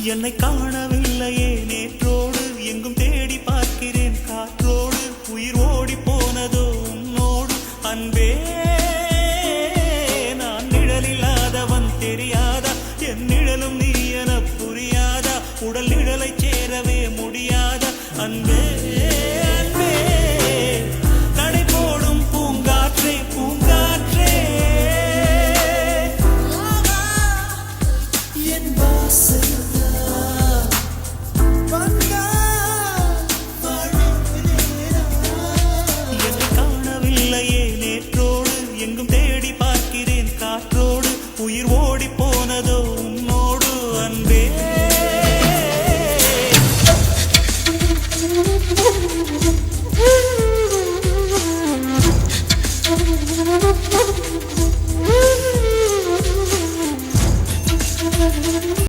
என்னை காணவில்லையே நேற்றோடு எங்கும் தேடி பார்க்கிறேன் காற்றோடு உயிர் ஓடி போனதோ உன்னோடு அன்பே நான் நிழலில்லாதவன் தெரியாதா என் நிழலும் நீ என புரியாதா உடல் நிழலை சேரவே முடியாதா அன்பே அன்பே நடை போடும் பூங்காற்றே பூங்காற்றே என் வாசல் எங்கும் தேடி பார்க்கிறேன் காற்றோடு உயிர் ஓடி போனதோ உன்னோடு அன்பே